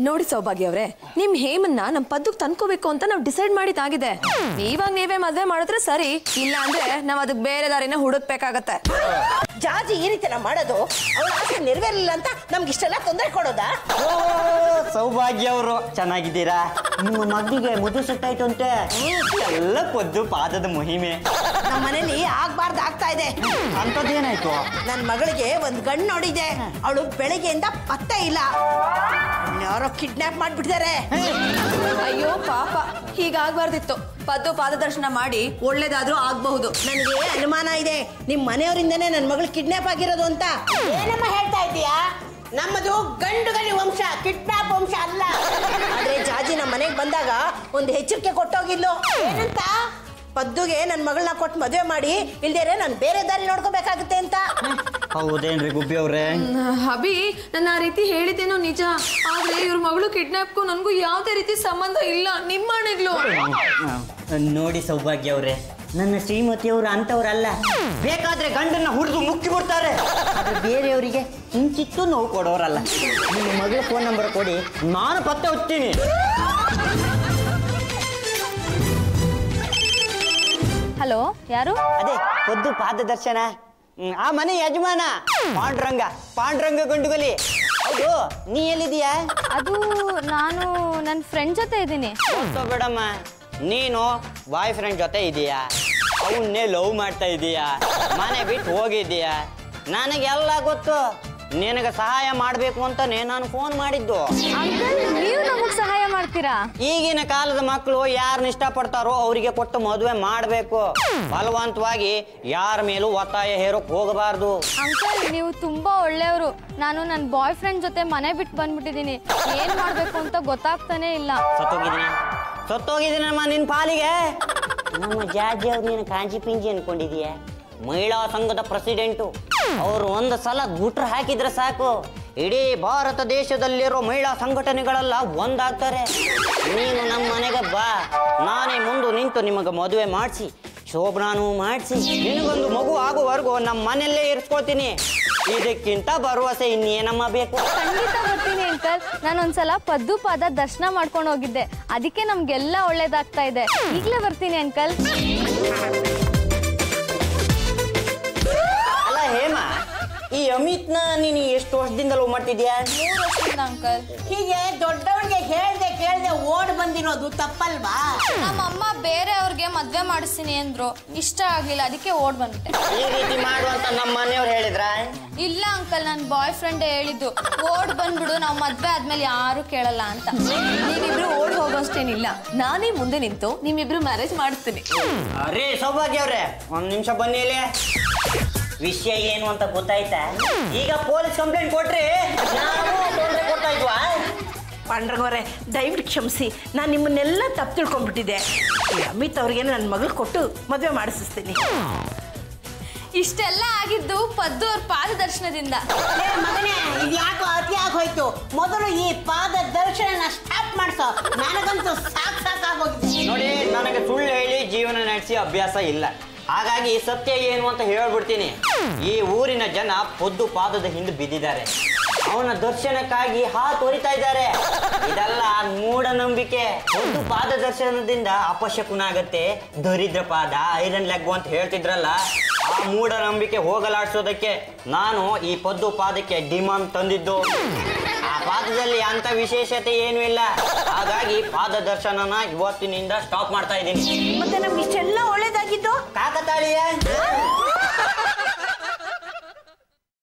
ನೋಡಿ ಸೌಭಾಗ್ಯ ಅವ್ರೆ, ನಿಮ್ ಹೇಮನ್ನ ನಮ್ ಪದ್ದಕ್ ತಂದ್ಕೋಬೇಕು ಅಂತ ನಾವ್ ಡಿಸೈಡ್ ಮಾಡಿದ್ದಾಗಿದೆ. ನೀವಾಗ ನೀವೇ ಮದ್ವೆ ಮಾಡಿದ್ರೆ ಸರಿ, ಇಲ್ಲ ಅಂದ್ರೆ ನಾವ್ ಅದಕ್ ಬೇರೆ ದಾರಿನ ಹುಡುಕ್ಬೇಕಾಗತ್ತೆ. ಜಾಜಿ ಈ ರೀತಿ ನಾವು ಮಾಡೋದು ಅವಳ ಆಸೆ ನೆರವೇರಲಿಲ್ಲ ಅಂತ ನಮ್ಗೆ ಇಷ್ಟೆಲ್ಲ ತೊಂದರೆ ಕೊಡೋದಾ? ಸೌಭಾಗ್ಯ ಅವರು ಚೆನ್ನಾಗಿದ್ದೀರಾ? ನಿಮ್ಮ ಮಗನಿಗೆ ಮದುವೆ ಸೆಟ್ ಆಯ್ತು ಅಂತೆ. ಎಲ್ಲ ಪದ್ದು ಪಾದದ ಮಹಿಮೆ. ನಮ್ಮ ಮನೇಲಿ ಆಗ್ಬಾರ್ದು ಆಗ್ತಾ ಇದೆ. ಅಂತದೇನಾಯ್ತು? ನನ್ನ ಮಗಳಿಗೆ ಒಂದು ಗಂಡು ನೋಡಿದೆ. ಅವಳು ಬೆಳಗ್ಗೆಯಿಂದ ಪತ್ತೆ ಇಲ್ಲ. ಯಾರೋ ಕಿಡ್ನಾಪ್ ಮಾಡ್ಬಿಟ್ಟಿದ್ದಾರೆ. ಅಯ್ಯೋ ಪಾಪ, ಹೀಗಾಗ್ಬಾರ್ದಿತ್ತು. ಪದ್ದು ಪಾದ ದರ್ಶನ ಮಾಡಿ ಒಳ್ಳೇದಾದ್ರೂ ಆಗ್ಬಹುದು. ನನಗೆ ಅನುಮಾನ ಇದೆ, ನಿಮ್ ಮನೆಯವರಿಂದನೇ ನನ್ನ ಮಗಳು ಕಿಡ್ನಾಪ್ ಆಗಿರೋದು ಅಂತ. ಏನಮ್ಮ ಹೇಳ್ತಾ ಇದೀಯಾ? ನಮ್ಮದು ಗಂಡುಗಲಿ ವಂಶ, ಕಿಡ್ನಾಪ್ ವಂಶ ಅಲ್ಲ. ಆದ್ರೆ ಜಾಜಿ ನಮ್ಮ ಮನೆಗೆ ಬಂದಾಗ ಒಂದು ಎಚ್ಚರಿಕೆ ಕೊಟ್ಟೋಗಿದ್ಲು. ಏನಂತ? ಪದ್ದುಗೆ ನನ್ನ ಮಗಳನ್ನ ಕೊಟ್ಟು ಮದುವೆ ಮಾಡಿ, ಇಲ್ದೇರೆ ನಾನು ಬೇರೆ ದಾರಿ ನೋಡ್ಕೋಬೇಕಾಗುತ್ತೆ ಅಂತ. ಹೌದೇನ್ರಿ ಗುಬ್ಬಿ ಅವ್ರೆ? ಅಭಿ, ನಾನು ಆ ರೀತಿ ಹೇಳಿದ್ದೇನೋ ನಿಜ. ಆದ್ರೆ ಇವ್ರ ಮಗಳು ಕಿಡ್ನಾಪ್ಗೂ ನನಗೂ ಯಾವುದೇ ರೀತಿ ಸಂಬಂಧ ಇಲ್ಲ. ನಿಮ್ಮ ಮನೆಗಳು ನೋಡಿ ಸೌಭಾಗ್ಯ ಅವ್ರೆ, ನನ್ನ ಶ್ರೀಮತಿಯವರು ಅಂತವ್ರಲ್ಲ. ಬೇಕಾದ್ರೆ ಗಂಡನ್ನ ಹುರಿದು ಮುಕ್ಕಿ ಬಿಡ್ತಾರೆ. ಬೇರೆಯವರಿಗೆ ಕಿಂಚಿತ್ತು ನೋವು ಕೊಡೋರಲ್ಲ. ನಿಮ್ಮ ಮಗಳ ಫೋನ್ ನಂಬರ್ ಕೊಡಿ, ನಾನು ಪತ್ತೆ ಹೊತ್ತೀನಿ. ಹಲೋ, ಯಾರು? ಅದೇ ಪದ್ದು ಪಾದ ದರ್ಶನ. ಆ ಮನೆ ಯಜಮಾನ ಪಾಂಡುರಂಗ ಗಂಡುಗಲಿ. ಹೌದು, ನೀ ಎಲ್ಲಿದೀಯಾ? ಅದು ನಾನು ನನ್ನ ಫ್ರೆಂಡ್ ಜೊತೆ ಇದ್ದೀನಿ. ಬೇಡಮ್ಮ, ನೀನು ಬಾಯ್ ಫ್ರೆಂಡ್ ಜೊತೆ ಇದೀಯಾ, ಅವನ್ನೇ ಲವ್ ಮಾಡ್ತಾ ಇದೀಯಾ, ಮನೆ ಬಿಟ್ಟು ಹೋಗಿದ್ದೀಯಾ. ನನಗೆಲ್ಲ ಗೊತ್ತು. ನಿನಗೆ ಸಹಾಯ ಮಾಡಬೇಕು ಅಂತಾನೆ ನಾನು ಫೋನ್ ಮಾಡಿದ್ದು. ಅಂಕಲ್, ನೀವು ನಮಗೆ ಸಹಾಯ ಮಾಡ್ತೀರಾ? ಈಗಿನ ಕಾಲದ ಮಕ್ಕಳು ಯಾರನ್ನ ಇಷ್ಟಪಡ್ತಾರೋ ಅವರಿಗೆ ಕೊಟ್ಟು ಮದುವೆ ಮಾಡಬೇಕು. ಬಲವಂತವಾಗಿ ಯಾರ ಮೇಲೂ ಒತ್ತಾಯ ಹೇರೋಕ್ ಹೋಗಬಾರ್ದು. ಅಂಕಲ್, ನೀವು ತುಂಬಾ ಒಳ್ಳೆಯವರು. ನಾನು ನನ್ನ ಬಾಯ್ ಫ್ರೆಂಡ್ ಜೊತೆ ಮನೆ ಬಿಟ್ಟು ಬಂದ್ಬಿಟ್ಟಿದ್ದೀನಿ. ಏನ್ ಮಾಡ್ಬೇಕು ಅಂತ ಗೊತ್ತಾಗ್ತಾನೆ ಇಲ್ಲ. ಸತ್ತೋಗಿದ್ದೀನಮ್ಮ ನಿನ್ ಪಾಲಿಗೆ. ನಮ್ಮ ಜಾಜಿ ಅವ್ರು ನೀನು ಕಾಂಜಿ ಪಿಂಜಿ ಅನ್ಕೊಂಡಿದೀಯ? ಮಹಿಳಾ ಸಂಘದ ಪ್ರೆಸಿಡೆಂಟು ಅವರು ಒಂದು ಸಲ ಗುಟ್ರ ಹಾಕಿದ್ರೆ ಸಾಕು, ಇಡೀ ಭಾರತ ದೇಶದಲ್ಲಿರೋ ಮಹಿಳಾ ಸಂಘಟನೆಗಳೆಲ್ಲ ಒಂದಾಗ್ತಾರೆ. ನೀನು ನಮ್ಮ ಮನೆಗೆ ಬಾ, ನಾನೇ ಮುಂದೆ ನಿಂತು ನಿಮಗೆ ಮದುವೆ ಮಾಡಿಸಿ ಶೋಭನಾನು ಮಾಡಿಸಿ ನಿನಗೊಂದು ಮಗು ಆಗುವವರೆಗೂ ನಮ್ಮ ಮನೆಯಲ್ಲೇ ಇರಿಸ್ಕೊಳ್ತೀನಿ. ಇದಕ್ಕಿಂತ ಭರವಸೆ ಇನ್ನೇನಮ್ಮ ಬೇಕು? ಖಂಡಿತ ಬರ್ತೀನಿ ಅಂಕಲ್. ನಾನೊಂದ್ಸಲ ಪದ್ದು ಪಾದ ದರ್ಶನ ಮಾಡ್ಕೊಂಡು ಹೋಗಿದ್ದೆ, ಅದಕ್ಕೆ ನಮ್ಗೆಲ್ಲ ಒಳ್ಳೇದಾಗ್ತಾ ಇದೆ. ಈಗಲೇ ಬರ್ತೀನಿ ಅಂಕಲ್. ಅಲ್ಲ ಹೇಮಾ, ಈ ಅಮಿತ್ನ ನೀನು ಎಷ್ಟು ವರ್ಷದಿಂದ ಲವ್ ಮಾಡ್ತಿದ್ಯಾ? 3 ವರ್ಷದಿಂದ ಅಂಕಲ್. ಹೀಗೆ ದೊಡ್ಡವ್ರಿಗೆ ಕೇಳ್ದೆ ಓಡ್ ಬಂದಿರೋದು ತಪ್ಪಲ್ವಾ? ನಮ್ಮಮ್ಮ ಬೇರೆ ಅವ್ರಿಗೆ ಮದ್ವೆ ಮಾಡಿಸ್ತೀನಿ ಅಂದ್ರು, ಇಷ್ಟ ಆಗ್ಲಿಲ್ಲ, ಅದಕ್ಕೆ ಓಡ್ ಬಂದ್ಬಿಟ್ಟೆ. ಈ ರೀತಿ ಮಾಡುವಂತ ನಮ್ಮ ಮನೆಯವ್ರು ಹೇಳಿದ್ರ? ಇಲ್ಲ ಅಂಕಲ್, ನನ್ನ ಬಾಯ್ ಫ್ರೆಂಡ್ ಹೇಳಿದ್ದು, ಓಡ್ ಬಂದ್ಬಿಡು, ನಾವು ಮದ್ವೆ ಆದ್ಮೇಲೆ ಯಾರು ಕೇಳಲ್ಲ ಅಂತ. ನೀವಿಬ್ರು ಓಡ್ ಹೋಗೋಷ್ಟೇನಿಲ್ಲ, ನಾನೇ ಮುಂದೆ ನಿಂತು ನಿಮ್ಮಿಬ್ರು ಮ್ಯಾರೇಜ್ ಮಾಡಿಸ್ತೀನಿ. ಅರೇ ಸೌಭಾಗ್ಯ ಅವ್ರೆ, ಒಂದ್ ನಿಮಿಷ ಬನ್ನಿ ಇಲ್ಲಿ. ವಿಷಯ ಏನು ಅಂತ ಗೊತ್ತಾಯ್ತಾ? ಈಗ ಪೊಲೀಸ್ ಕಂಪ್ಲೇಂಟ್ ಕೊಟ್ರಿ ನಾವು ತೊಂದರೆ ಕೊಡ್ತಾ ಇದ್ವಾ? ಪಾಂಡ್ರಂಗವ್ರೆ, ದಯವಿಟ್ಟು ಕ್ಷಮಿಸಿ, ನಾನು ನಿಮ್ಮನ್ನೆಲ್ಲ ತಪ್ಪು ತಿಳ್ಕೊಂಡ್ಬಿಟ್ಟಿದ್ದೆ. ಈ ಅಮಿತ್ ಅವ್ರಿಗೆ ನನ್ನ ಮಗಳು ಕೊಟ್ಟು ಮದುವೆ ಮಾಡಿಸ್ತೀನಿ. ಇಷ್ಟೆಲ್ಲ ಆಗಿದ್ದು ಪದ್ದು ಅವ್ರ ಪಾದ ದರ್ಶನದಿಂದ. ಮಗನೇ, ಇದು ಯಾಕೋ ಅತಿ ಆಗೋಯ್ತು. ಮೊದಲು ಈ ಪಾದ ದರ್ಶನ ಸ್ಟಾಪ್ ಮಾಡ್ಸೋ. ನನಗಂತೂ ಸಾಕಾಗೋಗಿದೆ. ನೋಡಿ, ನನಗೆ ಸುಳ್ಳು ಹೇಳಿ ಜೀವನ ನಡೆಸಿ ಅಭ್ಯಾಸ ಇಲ್ಲ. ಹಾಗಾಗಿ ಸತ್ಯ ಏನು ಅಂತ ಹೇಳ್ಬಿಡ್ತೀನಿ. ಈ ಊರಿನ ಜನ ಪೊದ್ದು ಪಾದದ ಹಿಂದೆ ಬಿದ್ದಿದ್ದಾರೆ. ಅವನ ದರ್ಶನಕ್ಕಾಗಿ ತೋರಿತಾ ಇದ್ದಾರೆ. ಇದೆಲ್ಲ ಮೂಢನಂಬಿಕೆ. ಪೊದ್ದು ಪಾದ ದರ್ಶನದಿಂದ ಅಪಶಕುನ ಆಗತ್ತೆ, ದರಿದ್ರ ಪಾದ, ಐರನ್ ಲೆಗ್ ಅಂತ ಹೇಳ್ತಿದ್ರಲ್ಲ, ಆ ಮೂಢನಂಬಿಕೆ ಹೋಗಲಾಡಿಸೋದಕ್ಕೆ ನಾನು ಈ ಪೊದ್ದು ಪಾದಕ್ಕೆ ಡಿಮಾಂಡ್ ತಂದಿದ್ದು. ಆ ಪಾದದಲ್ಲಿ ಅಂತ ವಿಶೇಷತೆ ಏನೂ ಇಲ್ಲ. ಹಾಗಾಗಿ ಪಾದ ದರ್ಶನನ ಇವತ್ತಿನಿಂದ ಸ್ಟಾಪ್ ಮಾಡ್ತಾ ಇದ್ದೀನಿ. ಮತ್ತೆ ನಮ್ಗೆ ಇಷ್ಟೆಲ್ಲ ಒಳ್ಳೇದಾಗಿದ್ದು ಕಾಕತಾಳೀಯ